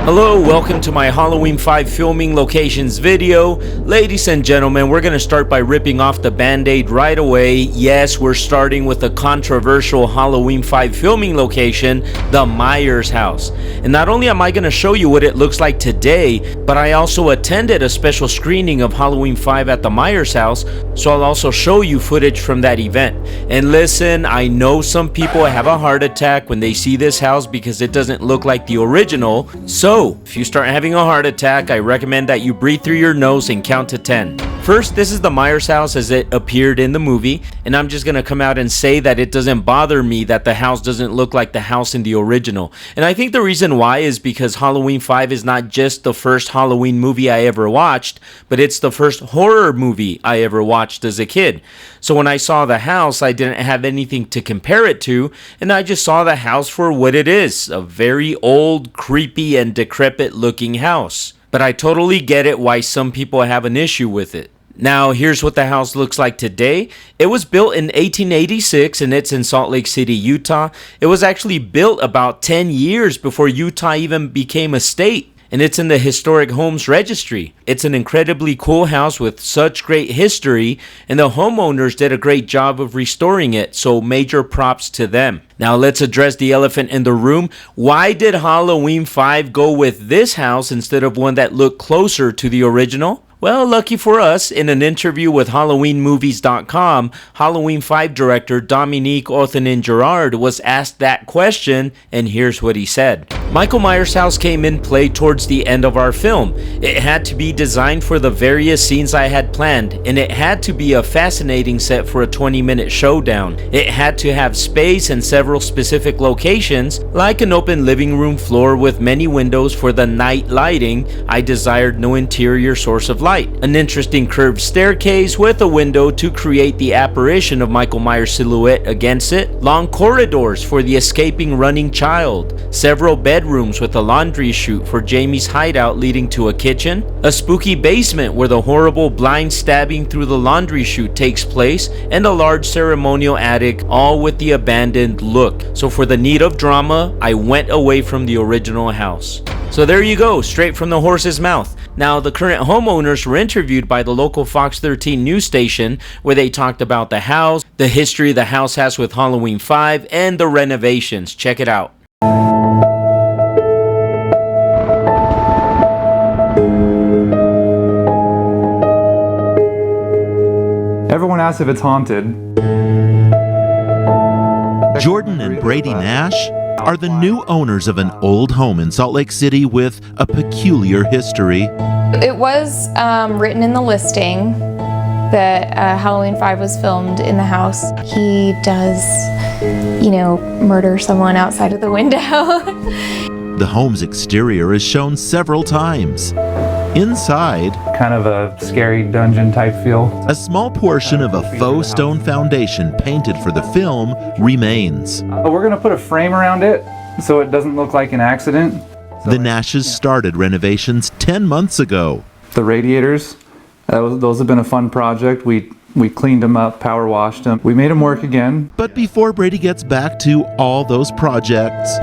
Hello, welcome to my Halloween 5 filming locations video. Ladies and gentlemen, we're going to start by ripping off the band-aid right away. Yes, we're starting with a controversial Halloween 5 filming location, the Myers house. And not only am I going to show you what it looks like today, but I also attended a special screening of Halloween 5 at the Myers house, so I'll also show you footage from that event. And listen, I know some people have a heart attack when they see this house because it doesn't look like the original. So if you start having a heart attack, I recommend that you breathe through your nose and count to 10. First, this is the Myers house as it appeared in the movie, and I'm just gonna come out and say that it doesn't bother me that the house doesn't look like the house in the original. And I think the reason why is because Halloween 5 is not just the first Halloween movie I ever watched, but it's the first horror movie I ever watched as a kid. So when I saw the house, I didn't have anything to compare it to, and I just saw the house for what it is, a very old, creepy, and decrepit looking house. But I totally get it why some people have an issue with it. Now, here's what the house looks like today. It was built in 1886 and it's in Salt Lake City, Utah. It was actually built about 10 years before Utah even became a state. And it's in the Historic Homes Registry. It's an incredibly cool house with such great history, and the homeowners did a great job of restoring it, so major props to them. Now let's address the elephant in the room. Why did Halloween 5 go with this house instead of one that looked closer to the original? Well, lucky for us, in an interview with HalloweenMovies.com, Halloween 5 director Dominique Othenin-Girard was asked that question, and here's what he said. Michael Myers' house came in play towards the end of our film. It had to be designed for the various scenes I had planned, and it had to be a fascinating set for a 20-minute showdown. It had to have space and several specific locations, like an open living room floor with many windows for the night lighting. I desired no interior source of light. An interesting curved staircase with a window to create the apparition of Michael Myers' silhouette against it. Long corridors for the escaping running child. Several bedrooms with a laundry chute for Jamie's hideout leading to a kitchen. A spooky basement where the horrible blind stabbing through the laundry chute takes place. And a large ceremonial attic, all with the abandoned look. So for the need of drama, I went away from the original house. So there you go, straight from the horse's mouth. Now, the current homeowners were interviewed by the local Fox 13 news station where they talked about the house, the history the house has with Halloween 5, and the renovations. Check it out. Everyone asks if it's haunted. Jordan and Brady Nash are the new owners of an old home in Salt Lake City with a peculiar history. It was written in the listing that Halloween 5 was filmed in the house. He does, murder someone outside of the window. The home's exterior is shown several times. Inside, Kind of a scary dungeon type feel. a small portion of a faux stone foundation painted for the film remains. We're gonna put a frame around it so it doesn't look like an accident. The Nashes started renovations 10 months ago. The radiators, those have been a fun project. We cleaned them up, power washed them. We made them work again. But before Brady gets back to all those projects,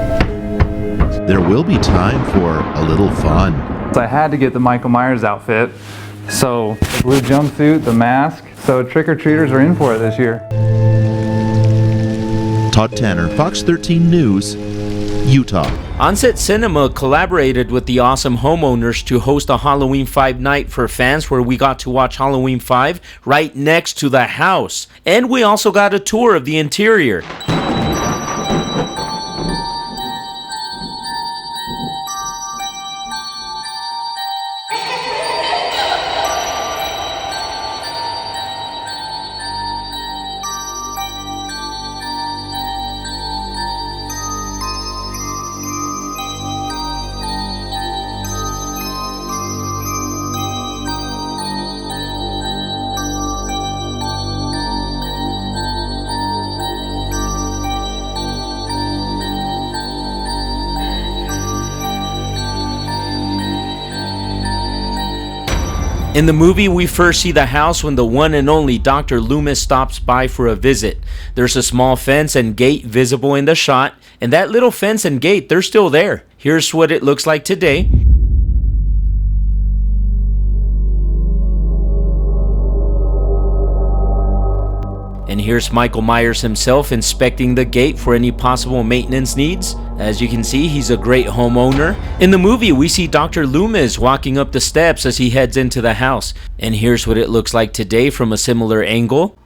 there will be time for a little fun. So I had to get the Michael Myers outfit. So the blue jumpsuit, the mask. So trick-or-treaters are in for it this year. Todd Tanner, Fox 13 News, Utah. Onset Cinema collaborated with the awesome homeowners to host a Halloween 5 night for fans where we got to watch Halloween 5 right next to the house. And we also got a tour of the interior. In the movie, we first see the house when the one and only Dr. Loomis stops by for a visit. There's a small fence and gate visible in the shot, and that little fence and gate, they're still there. Here's what it looks like today. And here's Michael Myers himself inspecting the gate for any possible maintenance needs. As you can see, he's a great homeowner. In the movie, we see Dr. Loomis walking up the steps as he heads into the house. And here's what it looks like today from a similar angle.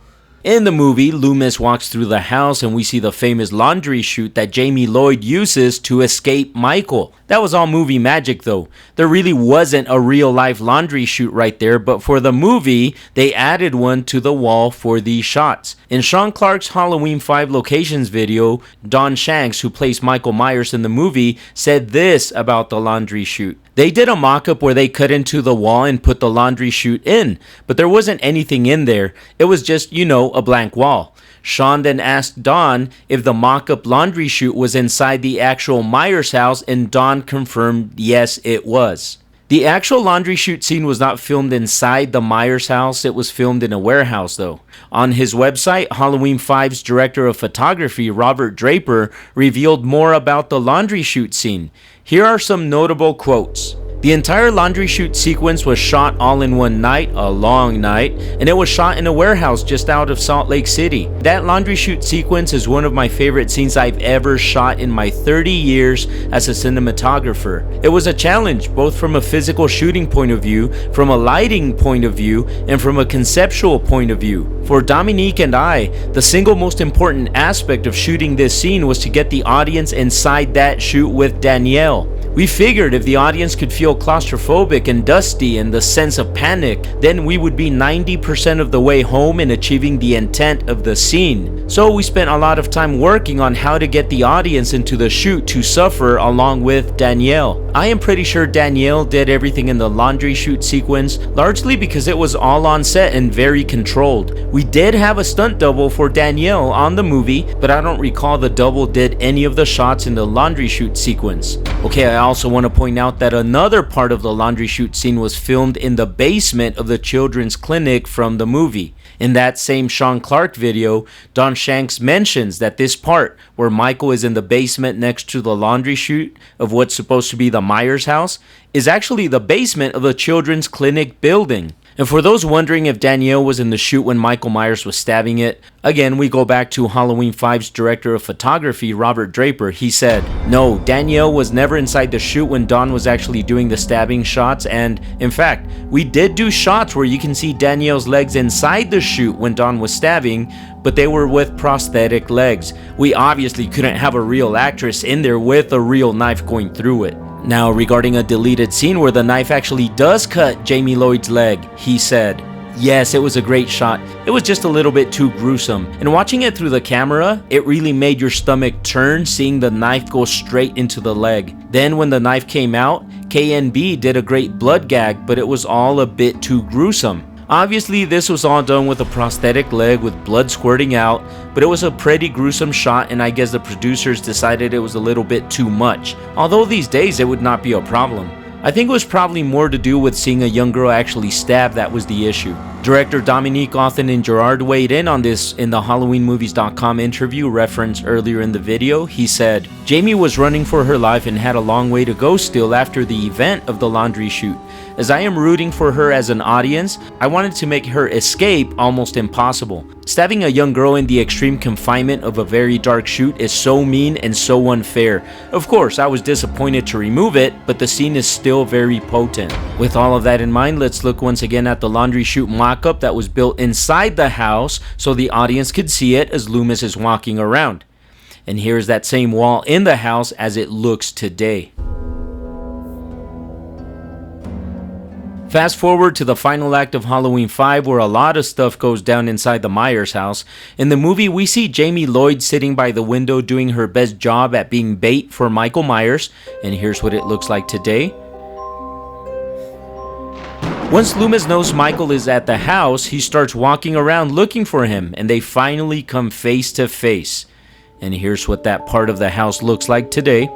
In the movie, Loomis walks through the house and we see the famous laundry chute that Jamie Lloyd uses to escape Michael. That was all movie magic though. There really wasn't a real life laundry chute right there, but for the movie, they added one to the wall for these shots. In Sean Clark's Halloween 5 locations video, Don Shanks, who plays Michael Myers in the movie, said this about the laundry chute. They did a mock-up where they cut into the wall and put the laundry chute in, but there wasn't anything in there. It was just, a blank wall. Sean then asked Don if the mock-up laundry chute was inside the actual Myers house, and Don confirmed yes, it was. The actual laundry chute scene was not filmed inside the Myers house, it was filmed in a warehouse though. On his website, Halloween 5's director of photography, Robert Draper, revealed more about the laundry chute scene. Here are some notable quotes. The entire laundry chute sequence was shot all in one night, a long night, and it was shot in a warehouse just out of Salt Lake City. That laundry chute sequence is one of my favorite scenes I've ever shot in my 30 years as a cinematographer. It was a challenge, both from a physical shooting point of view, from a lighting point of view, and from a conceptual point of view. For Dominique and I, the single most important aspect of shooting this scene was to get the audience inside that chute with Danielle. We figured if the audience could feel claustrophobic and dusty and the sense of panic, then we would be 90% of the way home in achieving the intent of the scene. So we spent a lot of time working on how to get the audience into the chute to suffer along with Danielle. I am pretty sure Danielle did everything in the laundry chute sequence, largely because it was all on set and very controlled. We did have a stunt double for Danielle on the movie, but I don't recall the double did any of the shots in the laundry chute sequence. Okay, I also want to point out that another part of the laundry chute scene was filmed in the basement of the children's clinic from the movie. In that same Sean Clark video, Don Shanks mentions that this part where Michael is in the basement next to the laundry chute of what's supposed to be the Myers house is actually the basement of the children's clinic building. And for those wondering if Danielle was in the chute when Michael Myers was stabbing it, again, we go back to Halloween 5's director of photography, Robert Draper. He said, no, Danielle was never inside the chute when Don was actually doing the stabbing shots, and in fact, we did do shots where you can see Danielle's legs inside the chute when Don was stabbing, but they were with prosthetic legs. We obviously couldn't have a real actress in there with a real knife going through it. Now, regarding a deleted scene where the knife actually does cut Jamie Lloyd's leg, he said, yes, it was a great shot. It was just a little bit too gruesome. And watching it through the camera, it really made your stomach turn seeing the knife go straight into the leg. Then when the knife came out, KNB did a great blood gag, but it was all a bit too gruesome. Obviously, this was all done with a prosthetic leg with blood squirting out, but it was a pretty gruesome shot, and I guess the producers decided it was a little bit too much. Although these days it would not be a problem. I think it was probably more to do with seeing a young girl actually stabbed that was the issue. Director Dominique Authen and Gerard weighed in on this in the HalloweenMovies.com interview referenced earlier in the video. He said, Jamie was running for her life and had a long way to go still after the event of the laundry chute. As I am rooting for her as an audience, I wanted to make her escape almost impossible. Stabbing a young girl in the extreme confinement of a very dark chute is so mean and so unfair. Of course, I was disappointed to remove it, but the scene is still very potent. With all of that in mind, let's look once again at the laundry chute mock-up that was built inside the house so the audience could see it as Loomis is walking around. And here's that same wall in the house as it looks today. Fast forward to the final act of Halloween 5 where a lot of stuff goes down inside the Myers house. In the movie, we see Jamie Lloyd sitting by the window doing her best job at being bait for Michael Myers, and here's what it looks like today. Once Loomis knows Michael is at the house, he starts walking around looking for him, and they finally come face to face. And here's what that part of the house looks like today.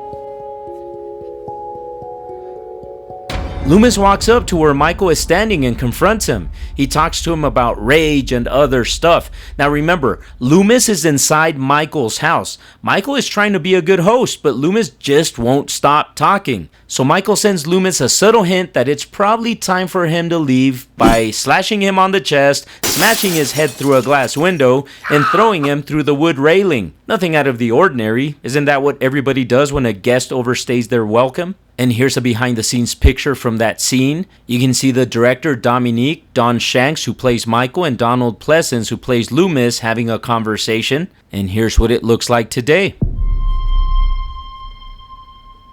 Loomis walks up to where Michael is standing and confronts him. He talks to him about rage and other stuff. Now remember, Loomis is inside Michael's house. Michael is trying to be a good host, but Loomis just won't stop talking. So Michael sends Loomis a subtle hint that it's probably time for him to leave by slashing him on the chest, smashing his head through a glass window, and throwing him through the wood railing. Nothing out of the ordinary. Isn't that what everybody does when a guest overstays their welcome? And here's a behind the scenes picture from that scene. You can see the director Dominique, Don Shanks, who plays Michael, and Donald Pleasance, who plays Loomis, having a conversation. And here's what it looks like today.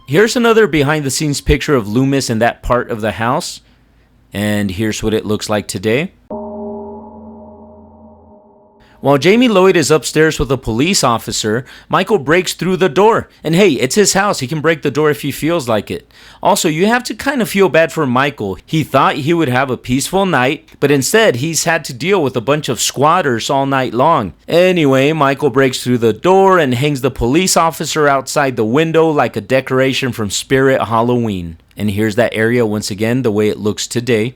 Here's another behind the scenes picture of Loomis in that part of the house. And here's what it looks like today. While Jamie Lloyd is upstairs with a police officer, Michael breaks through the door. And hey, it's his house. He can break the door if he feels like it. Also, you have to kind of feel bad for Michael. He thought he would have a peaceful night, but instead he's had to deal with a bunch of squatters all night long. Anyway, Michael breaks through the door and hangs the police officer outside the window like a decoration from Spirit Halloween. And here's that area once again, the way it looks today.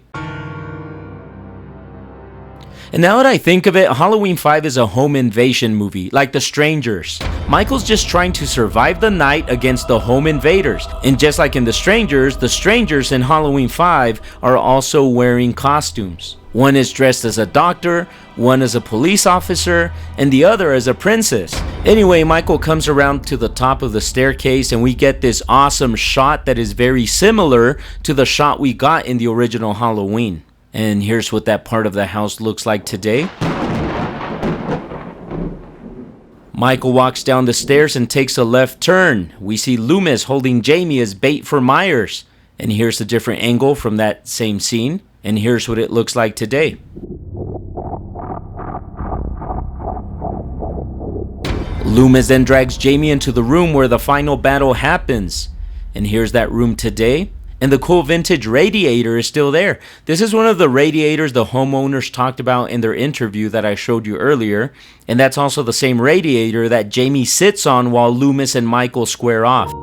And now that I think of it, Halloween 5 is a home invasion movie, like The Strangers. Michael's just trying to survive the night against the home invaders. And just like in The Strangers in Halloween 5 are also wearing costumes. One is dressed as a doctor, one as a police officer, and the other as a princess. Anyway, Michael comes around to the top of the staircase and we get this awesome shot that is very similar to the shot we got in the original Halloween. And here's what that part of the house looks like today. Michael walks down the stairs and takes a left turn. We see Loomis holding Jamie as bait for Myers. And here's a different angle from that same scene. And here's what it looks like today. Loomis then drags Jamie into the room where the final battle happens. And here's that room today. And the cool vintage radiator is still there. This is one of the radiators the homeowners talked about in their interview that I showed you earlier. And that's also the same radiator that Jamie sits on while Loomis and Michael square off.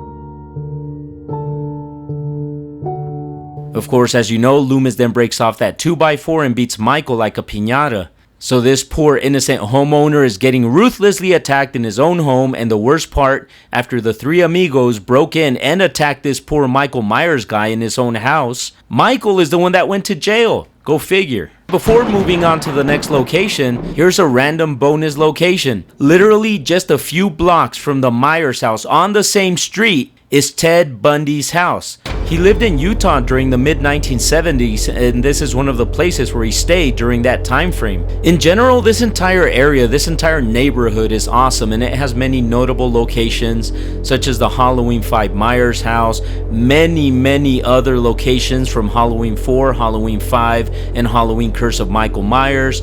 Of course, as you know, Loomis then breaks off that 2x4 and beats Michael like a piñata. So this poor innocent homeowner is getting ruthlessly attacked in his own home, and the worst part, after the three amigos broke in and attacked this poor Michael Myers guy in his own house, Michael is the one that went to jail. Go figure. Before moving on to the next location, here's a random bonus location. Literally just a few blocks from the Myers house on the same street is Ted Bundy's house. He lived in Utah during the mid-1970s, and this is one of the places where he stayed during that time frame. In general, this entire area, this entire neighborhood is awesome, and it has many notable locations, such as the Halloween 5 Myers house, many other locations from Halloween 4, Halloween 5, and Halloween Curse of Michael Myers,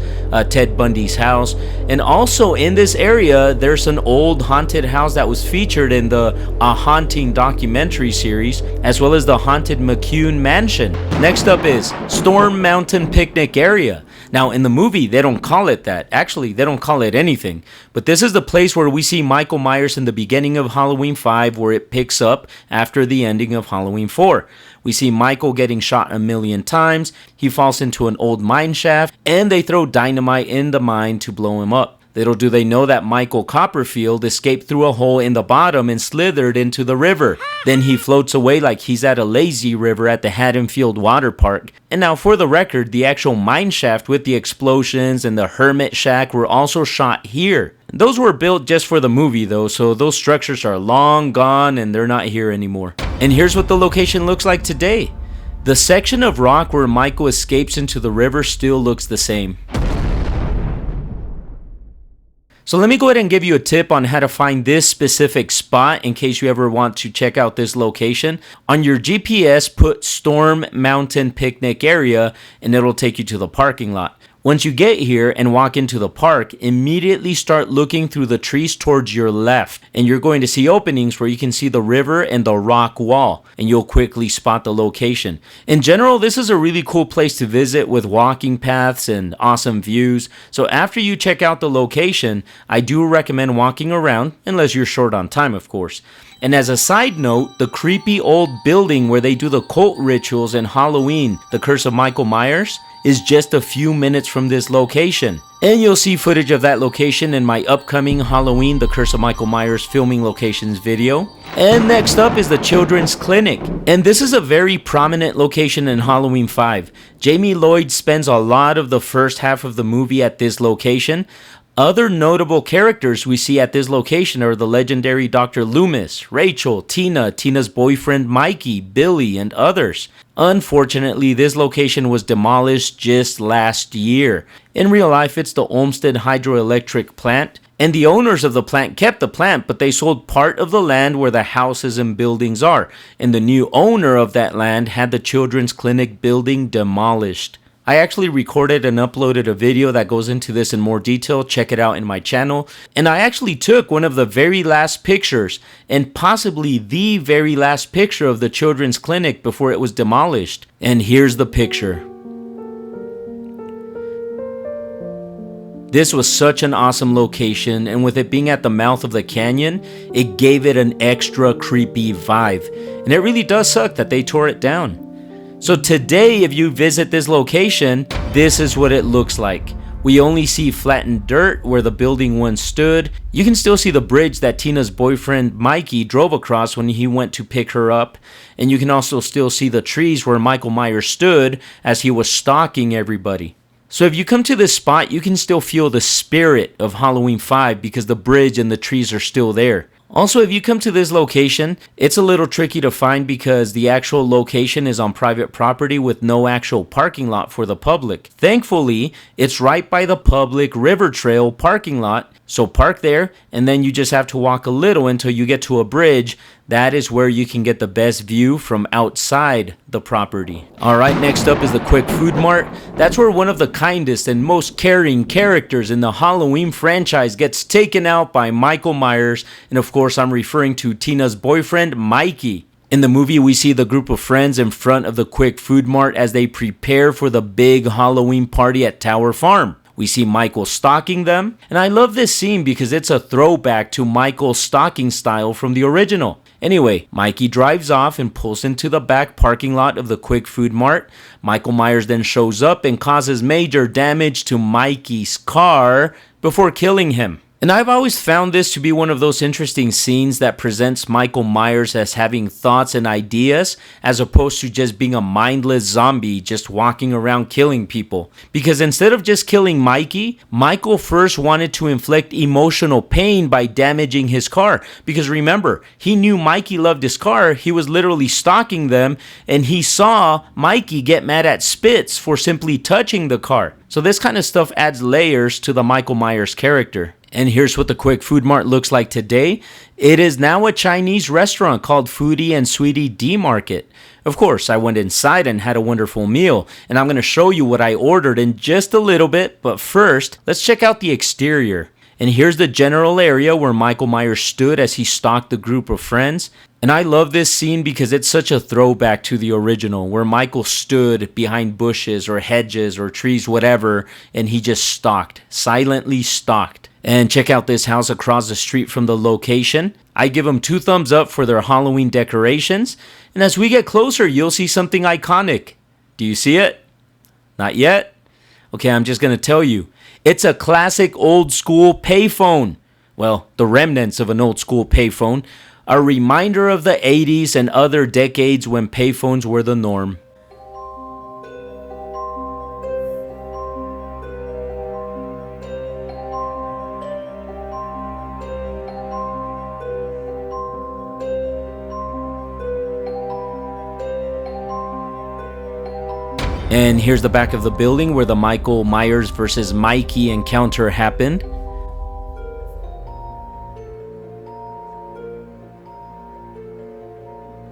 Ted Bundy's house. And also in this area, there's an old haunted house that was featured in the A Haunting documentary series, as well as the haunted McCune Mansion. Next up is Storm Mountain Picnic Area. Now in the movie they don't call it that. Actually, they don't call it anything. But this is the place where we see Michael Myers in the beginning of Halloween 5, where it picks up after the ending of Halloween 4. We see Michael getting shot 1,000,000 times. He falls into an old mine shaft, and they throw dynamite in the mine to blow him up. Little do they know that Michael Copperfield escaped through a hole in the bottom and slithered into the river. Then he floats away like he's at a lazy river at the Haddonfield Water Park. And now for the record, the actual mine shaft with the explosions and the hermit shack were also shot here. Those were built just for the movie though, so those structures are long gone and they're not here anymore. And here's what the location looks like today. The section of rock where Michael escapes into the river still looks the same. So let me go ahead and give you a tip on how to find this specific spot in case you ever want to check out this location. On your GPS, put Storm Mountain Picnic Area and it'll take you to the parking lot. Once you get here and walk into the park, immediately start looking through the trees towards your left, and you're going to see openings where you can see the river and the rock wall, and you'll quickly spot the location. In general, this is a really cool place to visit with walking paths and awesome views. So after you check out the location, I do recommend walking around, unless you're short on time, of course. And as a side note, the creepy old building where they do the cult rituals in Halloween, the Curse of Michael Myers, is just a few minutes from this location. And you'll see footage of that location in my upcoming Halloween, the Curse of Michael Myers filming locations video. And next up is the Children's Clinic. And this is a very prominent location in Halloween 5. Jamie Lloyd spends a lot of the first half of the movie at this location. Other notable characters we see at this location are the legendary Dr. Loomis, Rachel, Tina, Tina's boyfriend Mikey, Billy, and others. Unfortunately, this location was demolished just last year. In real life, it's the Olmsted Hydroelectric Plant, and the owners of the plant kept the plant, but they sold part of the land where the houses and buildings are, and the new owner of that land had the Children's Clinic building demolished. I actually recorded and uploaded a video that goes into this in more detail. Check it out in my channel. And I actually took one of the very last pictures, and possibly the very last picture of the Children's Clinic before it was demolished. And here's the picture. This was such an awesome location, and with it being at the mouth of the canyon, it gave it an extra creepy vibe. And it really does suck that they tore it down. So today, if you visit this location, this is what it looks like. We only see flattened dirt where the building once stood. You can still see the bridge that Tina's boyfriend Mikey drove across when he went to pick her up. And you can also still see the trees where Michael Myers stood as he was stalking everybody. So if you come to this spot, you can still feel the spirit of Halloween 5 because the bridge and the trees are still there. Also, if you come to this location, it's a little tricky to find because the actual location is on private property with no actual parking lot for the public. Thankfully, it's right by the public river trail parking lot, so park there and then you just have to walk a little until you get to a bridge. That is where you can get the best view from outside the property. Alright, next up is the Quick Food Mart. That's where one of the kindest and most caring characters in the Halloween franchise gets taken out by Michael Myers, and of course I'm referring to Tina's boyfriend Mikey. In the movie, we see the group of friends in front of the Quick Food Mart as they prepare for the big Halloween party at Tower Farm. We see Michael stalking them, and I love this scene because it's a throwback to Michael's stalking style from the original. Anyway, Mikey drives off and pulls into the back parking lot of the Quick Food Mart. Michael Myers then shows up and causes major damage to Mikey's car before killing him. And I've always found this to be one of those interesting scenes that presents Michael Myers as having thoughts and ideas as opposed to just being a mindless zombie just walking around killing people. Because instead of just killing Mikey, Michael first wanted to inflict emotional pain by damaging his car. Because remember, he knew Mikey loved his car, he was literally stalking them, and he saw Mikey get mad at Spitz for simply touching the car. So this kind of stuff adds layers to the Michael Myers character. And here's what the Quick Food Mart looks like today. It is now a Chinese restaurant called Foodie and Sweetie D Market. Of course, I went inside and had a wonderful meal, and I'm going to show you what I ordered in just a little bit, but first, let's check out the exterior. And here's the general area where Michael Myers stood as he stalked the group of friends. And I love this scene because it's such a throwback to the original, where Michael stood behind bushes or hedges or trees, whatever, and he just stalked, silently stalked. And check out this house across the street from the location. I give them 2 thumbs up for their Halloween decorations. And as we get closer, you'll see something iconic. Do you see it? Not yet? Okay, I'm just going to tell you. It's a classic old school payphone. Well, the remnants of an old school payphone. A reminder of the 80s and other decades when payphones were the norm. And here's the back of the building where the Michael Myers versus Mikey encounter happened.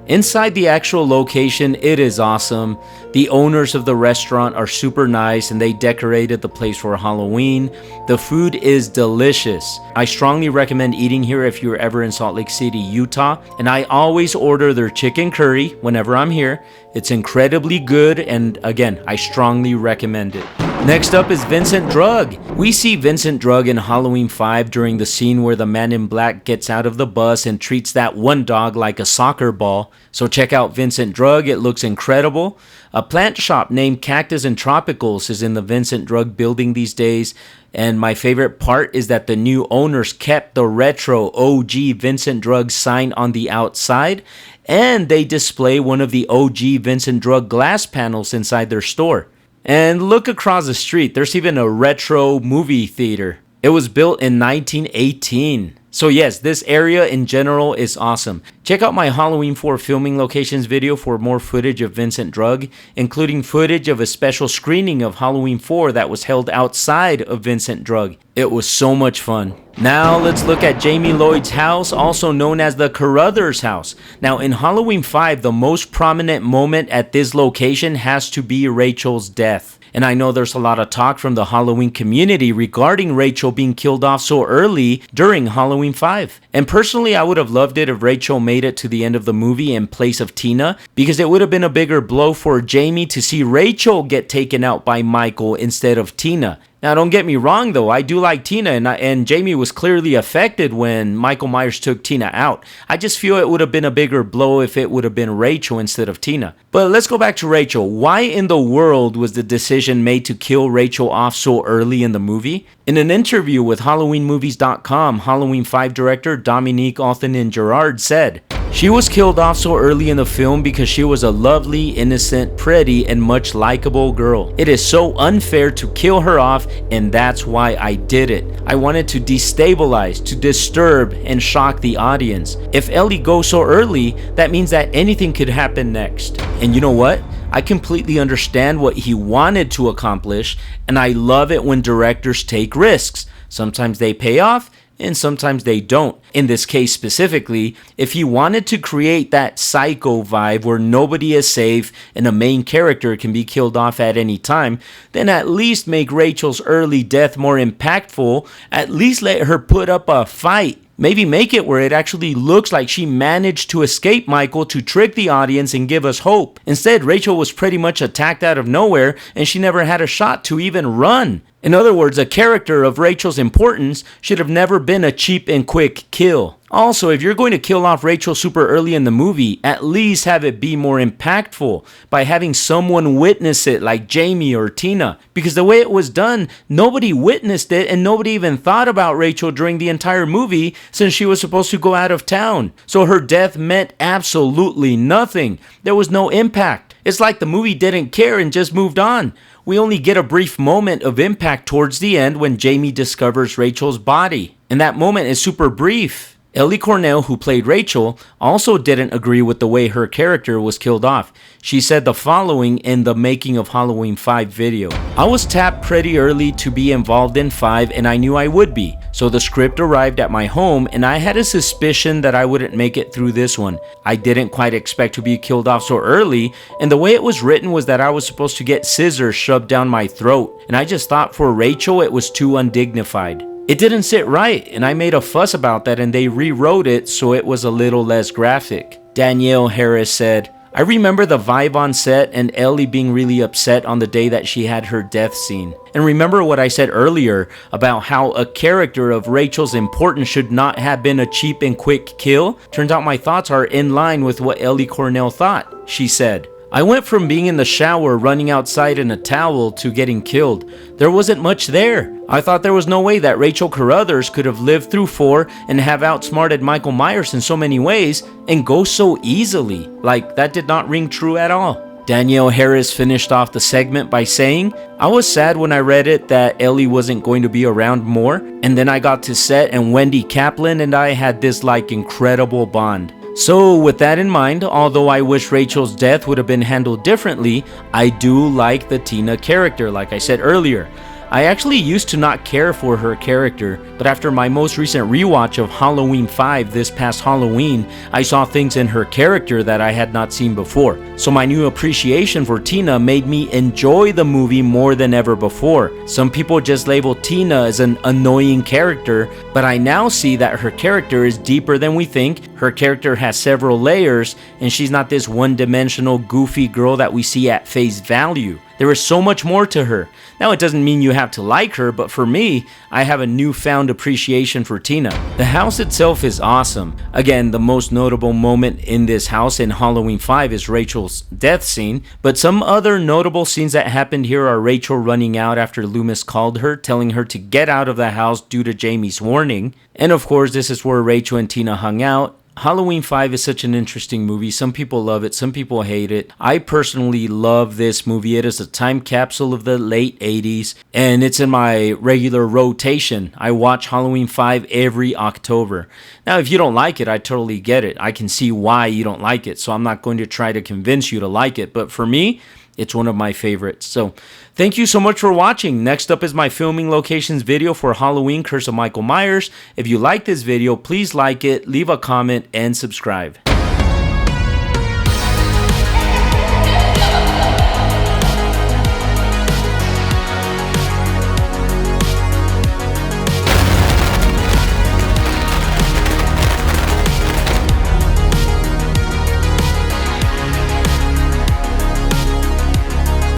Inside the actual location, it is awesome. The owners of the restaurant are super nice and they decorated the place for Halloween. The food is delicious. I strongly recommend eating here if you're ever in Salt Lake City, Utah. And I always order their chicken curry whenever I'm here. It's incredibly good, and again, I strongly recommend it. Next up is Vincent Drug. We see Vincent Drug in Halloween 5 during the scene where the man in black gets out of the bus and treats that one dog like a soccer ball. So check out Vincent Drug, it looks incredible. A plant shop named Cactus and Tropicals is in the Vincent Drug building these days. And my favorite part is that the new owners kept the retro OG Vincent Drug sign on the outside, and they display one of the OG Vincent Drug glass panels inside their store. And look across the street, there's even a retro movie theater. It was built in 1918. So yes, this area in general is awesome. Check out my Halloween 4 filming locations video for more footage of Vincent Drug, including footage of a special screening of Halloween 4 that was held outside of Vincent Drug. It was so much fun. Now let's look at Jamie Lloyd's house, also known as the Carruthers House. Now in Halloween 5, the most prominent moment at this location has to be Rachel's death. And I know there's a lot of talk from the Halloween community regarding Rachel being killed off so early during Halloween 5. And personally, I would have loved it if Rachel made it to the end of the movie in place of Tina, because it would have been a bigger blow for Jamie to see Rachel get taken out by Michael instead of Tina. Now, don't get me wrong, though. I do like Tina, and Jamie was clearly affected when Michael Myers took Tina out. I just feel it would have been a bigger blow if it would have been Rachel instead of Tina. But let's go back to Rachel. Why in the world was the decision made to kill Rachel off so early in the movie? In an interview with HalloweenMovies.com, Halloween 5 director Dominique Althinen-Gerard said, "She was killed off so early in the film because she was a lovely, innocent, pretty, and much likable girl. It is so unfair to kill her off, and that's why I did it. I wanted to destabilize, to disturb, and shock the audience. If Ellie goes so early, that means that anything could happen next." And you know what? I completely understand what he wanted to accomplish, and I love it when directors take risks. Sometimes they pay off, and sometimes they don't. In this case specifically, if he wanted to create that psycho vibe where nobody is safe and a main character can be killed off at any time, then at least make Rachel's early death more impactful. At least let her put up a fight. Maybe make it where it actually looks like she managed to escape Michael to trick the audience and give us hope. Instead, Rachel was pretty much attacked out of nowhere and she never had a shot to even run. In other words, a character of Rachel's importance should have never been a cheap and quick kill. Also, if you're going to kill off Rachel super early in the movie, at least have it be more impactful by having someone witness it like Jamie or Tina. Because the way it was done, nobody witnessed it and nobody even thought about Rachel during the entire movie since she was supposed to go out of town. So her death meant absolutely nothing. There was no impact. It's like the movie didn't care and just moved on. We only get a brief moment of impact towards the end when Jamie discovers Rachel's body. And that moment is super brief. Ellie Cornell, who played Rachel, also didn't agree with the way her character was killed off. She said the following in the Making of Halloween 5 video. "I was tapped pretty early to be involved in 5 and I knew I would be. So the script arrived at my home and I had a suspicion that I wouldn't make it through this one. I didn't quite expect to be killed off so early, and the way it was written was that I was supposed to get scissors shoved down my throat, and I just thought for Rachel it was too undignified. It didn't sit right, and I made a fuss about that and they rewrote it so it was a little less graphic." Danielle Harris said, "I remember the vibe on set and Ellie being really upset on the day that she had her death scene. And remember what I said earlier about how a character of Rachel's importance should not have been a cheap and quick kill? Turns out my thoughts are in line with what Ellie Cornell thought." She said, "I went from being in the shower running outside in a towel to getting killed. There wasn't much there. I thought there was no way that Rachel Carruthers could have lived through 4 and have outsmarted Michael Myers in so many ways and go so easily. Like, that did not ring true at all." Danielle Harris finished off the segment by saying, "I was sad when I read it that Ellie wasn't going to be around more, and then I got to set and Wendy Kaplan and I had this incredible bond. So with that in mind, although I wish Rachel's death would have been handled differently, I do like the Tina character, like I said earlier. I actually used to not care for her character, but after my most recent rewatch of Halloween 5 this past Halloween, I saw things in her character that I had not seen before. So my new appreciation for Tina made me enjoy the movie more than ever before. Some people just label Tina as an annoying character, but I now see that her character is deeper than we think. Her character has several layers, and she's not this one-dimensional goofy girl that we see at face value. There is so much more to her. Now, it doesn't mean you have to like her, but for me, I have a newfound appreciation for Tina. The house itself is awesome. Again, the most notable moment in this house in Halloween 5 is Rachel's death scene, but some other notable scenes that happened here are Rachel running out after Loomis called her, telling her to get out of the house due to Jamie's warning. And of course, this is where Rachel and Tina hung out. Halloween 5 is such an interesting movie. Some people love it, some people hate it. I personally love this movie. It is a time capsule of the late 80s, and it's in my regular rotation. I watch Halloween 5 every October. Now, if you don't like it, I totally get it. I can see why you don't like it, so I'm not going to try to convince you to like it. But for me, it's one of my favorites. So thank you so much for watching. Next up is my filming locations video for Halloween Curse of Michael Myers. If you like this video, please like it, leave a comment, and subscribe.